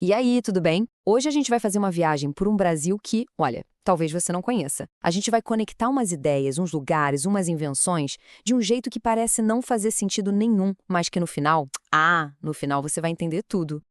E aí, tudo bem? Hoje a gente vai fazer uma viagem por um Brasil que, olha, talvez você não conheça. A gente vai conectar umas ideias, uns lugares, umas invenções, de um jeito que parece não fazer sentido nenhum, mas que no final, no final você vai entender tudo.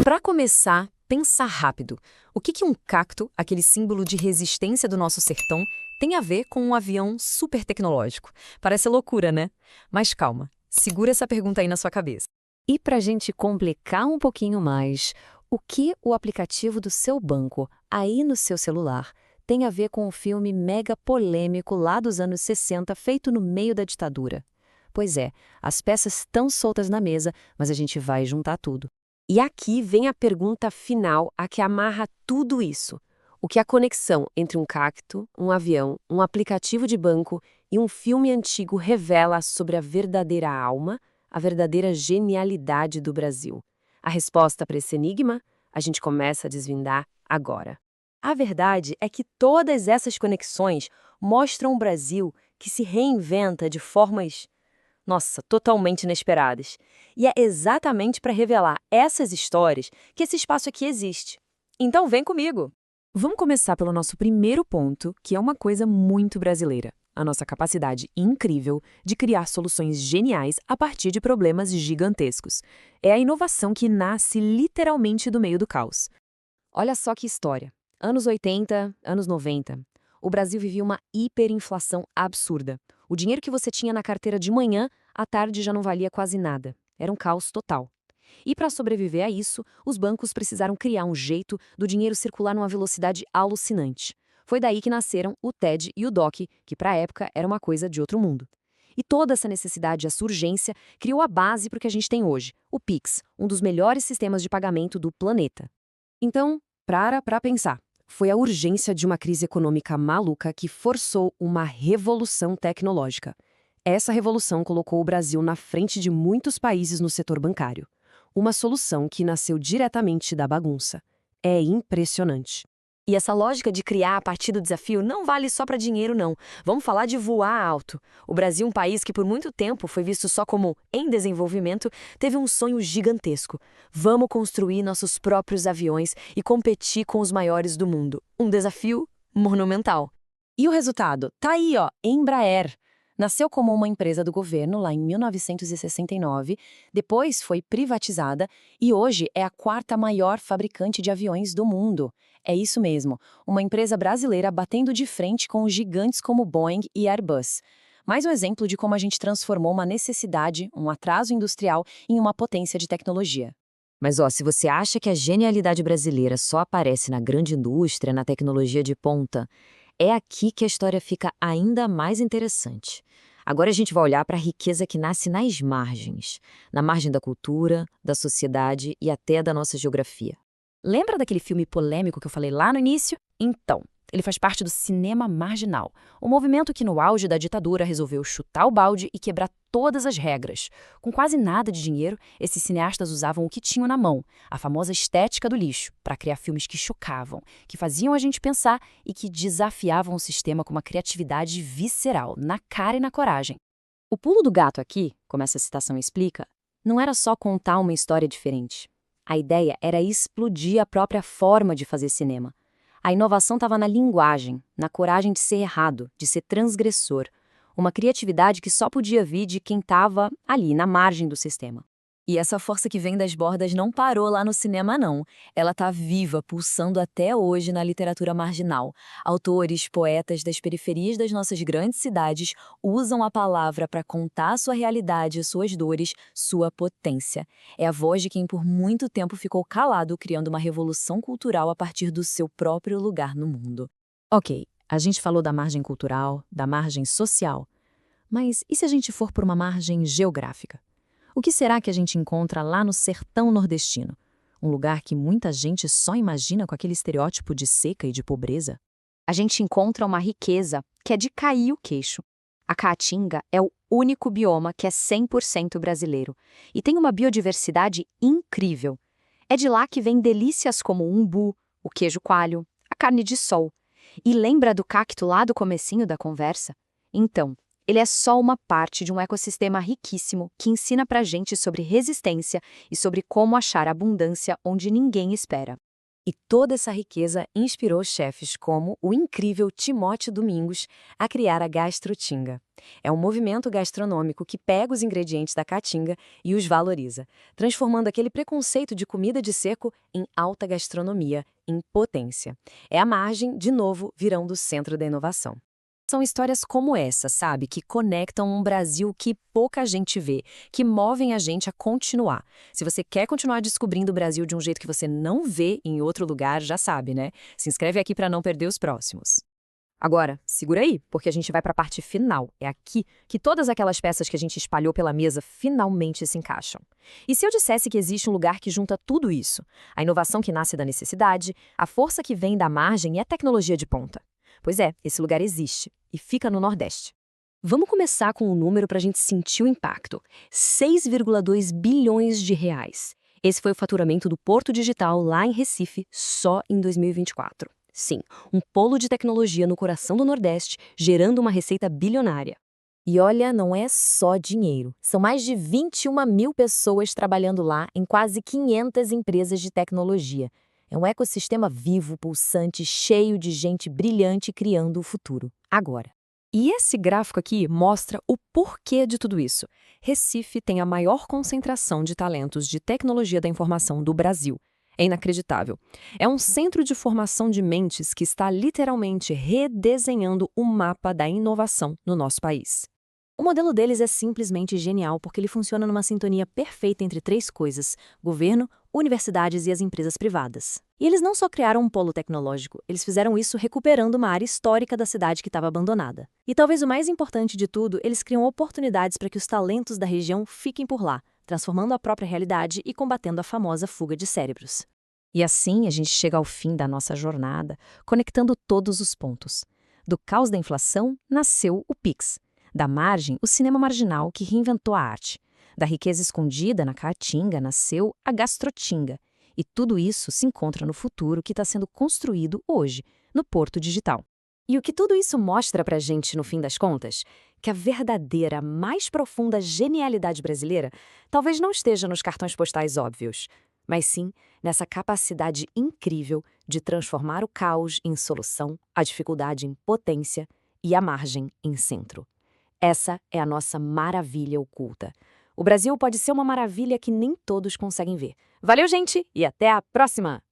Para começar, pensa rápido. O que um cacto, aquele símbolo de resistência do nosso sertão, tem a ver com um avião super tecnológico? Parece loucura, né? Mas calma, segura essa pergunta aí na sua cabeça. E para a gente complicar um pouquinho mais, o que o aplicativo do seu banco, aí no seu celular, tem a ver com o filme mega polêmico lá dos anos 60, feito no meio da ditadura? Pois é, as peças estão soltas na mesa, mas a gente vai juntar tudo. E aqui vem a pergunta final, a que amarra tudo isso. O que a conexão entre um cacto, um avião, um aplicativo de banco e um filme antigo revela sobre a verdadeira alma, a verdadeira genialidade do Brasil? A resposta para esse enigma, a gente começa a desvendar agora. A verdade é que todas essas conexões mostram um Brasil que se reinventa de formas totalmente inesperadas. E é exatamente para revelar essas histórias que esse espaço aqui existe. Então vem comigo! Vamos começar pelo nosso primeiro ponto, que é uma coisa muito brasileira: a nossa capacidade incrível de criar soluções geniais a partir de problemas gigantescos. É a inovação que nasce literalmente do meio do caos. Olha só que história. Anos 80, anos 90. O Brasil vivia uma hiperinflação absurda. O dinheiro que você tinha na carteira de manhã, à tarde já não valia quase nada. Era um caos total. E para sobreviver a isso, os bancos precisaram criar um jeito do dinheiro circular numa velocidade alucinante. Foi daí que nasceram o TED e o DOC, que para a época era uma coisa de outro mundo. E toda essa necessidade, essa urgência, criou a base para o que a gente tem hoje, o Pix, um dos melhores sistemas de pagamento do planeta. Então, para pensar. Foi a urgência de uma crise econômica maluca que forçou uma revolução tecnológica. Essa revolução colocou o Brasil na frente de muitos países no setor bancário. Uma solução que nasceu diretamente da bagunça. É impressionante. E essa lógica de criar a partir do desafio não vale só para dinheiro, não. Vamos falar de voar alto. O Brasil, um país que por muito tempo foi visto só como em desenvolvimento, teve um sonho gigantesco. Vamos construir nossos próprios aviões e competir com os maiores do mundo. Um desafio monumental. E o resultado? Tá aí, ó, Embraer. Nasceu como uma empresa do governo lá em 1969, depois foi privatizada e hoje é a quarta maior fabricante de aviões do mundo. É isso mesmo, uma empresa brasileira batendo de frente com os gigantes como Boeing e Airbus. Mais um exemplo de como a gente transformou uma necessidade, um atraso industrial, em uma potência de tecnologia. Mas se você acha que a genialidade brasileira só aparece na grande indústria, na tecnologia de ponta, é aqui que a história fica ainda mais interessante. Agora a gente vai olhar para a riqueza que nasce nas margens, na margem da cultura, da sociedade e até da nossa geografia. Lembra daquele filme polêmico que eu falei lá no início? Então, ele faz parte do cinema marginal, um movimento que no auge da ditadura resolveu chutar o balde e quebrar todas as regras. Com quase nada de dinheiro, esses cineastas usavam o que tinham na mão, a famosa estética do lixo, para criar filmes que chocavam, que faziam a gente pensar e que desafiavam o sistema com uma criatividade visceral, na cara e na coragem. O pulo do gato aqui, como essa citação explica, não era só contar uma história diferente. A ideia era explodir a própria forma de fazer cinema. A inovação estava na linguagem, na coragem de ser errado, de ser transgressor. Uma criatividade que só podia vir de quem estava ali, na margem do sistema. E essa força que vem das bordas não parou lá no cinema, não. Ela está viva, pulsando até hoje na literatura marginal. Autores, poetas das periferias das nossas grandes cidades usam a palavra para contar sua realidade, suas dores, sua potência. É a voz de quem por muito tempo ficou calado, criando uma revolução cultural a partir do seu próprio lugar no mundo. Ok, a gente falou da margem cultural, da margem social. Mas e se a gente for por uma margem geográfica? O que será que a gente encontra lá no sertão nordestino? Um lugar que muita gente só imagina com aquele estereótipo de seca e de pobreza? A gente encontra uma riqueza que é de cair o queixo. A Caatinga é o único bioma que é 100% brasileiro e tem uma biodiversidade incrível. É de lá que vem delícias como o umbu, o queijo coalho, a carne de sol. E lembra do cacto lá do comecinho da conversa? Então, Ele é só uma parte de um ecossistema riquíssimo que ensina pra gente sobre resistência e sobre como achar abundância onde ninguém espera. E toda essa riqueza inspirou chefes como o incrível Timote Domingos a criar a Gastrotinga. É um movimento gastronômico que pega os ingredientes da caatinga e os valoriza, transformando aquele preconceito de comida de seco em alta gastronomia, em potência. É a margem, de novo, virando o centro da inovação. São histórias como essa, sabe, que conectam um Brasil que pouca gente vê, que movem a gente a continuar. Se você quer continuar descobrindo o Brasil de um jeito que você não vê em outro lugar, já sabe, né? Se inscreve aqui para não perder os próximos. Agora, segura aí, porque a gente vai para a parte final. É aqui que todas aquelas peças que a gente espalhou pela mesa finalmente se encaixam. E se eu dissesse que existe um lugar que junta tudo isso? A inovação que nasce da necessidade, a força que vem da margem e a tecnologia de ponta. Pois é, esse lugar existe e fica no Nordeste. Vamos começar com um número para a gente sentir o impacto: 6,2 bilhões de reais. Esse foi o faturamento do Porto Digital lá em Recife, só em 2024. Sim, um polo de tecnologia no coração do Nordeste, gerando uma receita bilionária. E olha, não é só dinheiro. São mais de 21 mil pessoas trabalhando lá em quase 500 empresas de tecnologia. É um ecossistema vivo, pulsante, cheio de gente brilhante criando o futuro, agora. E esse gráfico aqui mostra o porquê de tudo isso. Recife tem a maior concentração de talentos de tecnologia da informação do Brasil. É inacreditável. É um centro de formação de mentes que está literalmente redesenhando o mapa da inovação no nosso país. O modelo deles é simplesmente genial porque ele funciona numa sintonia perfeita entre três coisas: governo, universidades e as empresas privadas. E eles não só criaram um polo tecnológico, eles fizeram isso recuperando uma área histórica da cidade que estava abandonada. E talvez o mais importante de tudo, eles criam oportunidades para que os talentos da região fiquem por lá, transformando a própria realidade e combatendo a famosa fuga de cérebros. E assim a gente chega ao fim da nossa jornada, conectando todos os pontos. Do caos da inflação, nasceu o Pix. Da margem, o cinema marginal que reinventou a arte. Da riqueza escondida na caatinga nasceu a gastrotinga. E tudo isso se encontra no futuro que está sendo construído hoje, no Porto Digital. E o que tudo isso mostra pra gente, no fim das contas? Que a verdadeira, mais profunda genialidade brasileira talvez não esteja nos cartões postais óbvios, mas sim nessa capacidade incrível de transformar o caos em solução, a dificuldade em potência e a margem em centro. Essa é a nossa maravilha oculta. O Brasil pode ser uma maravilha que nem todos conseguem ver. Valeu, gente, e até a próxima!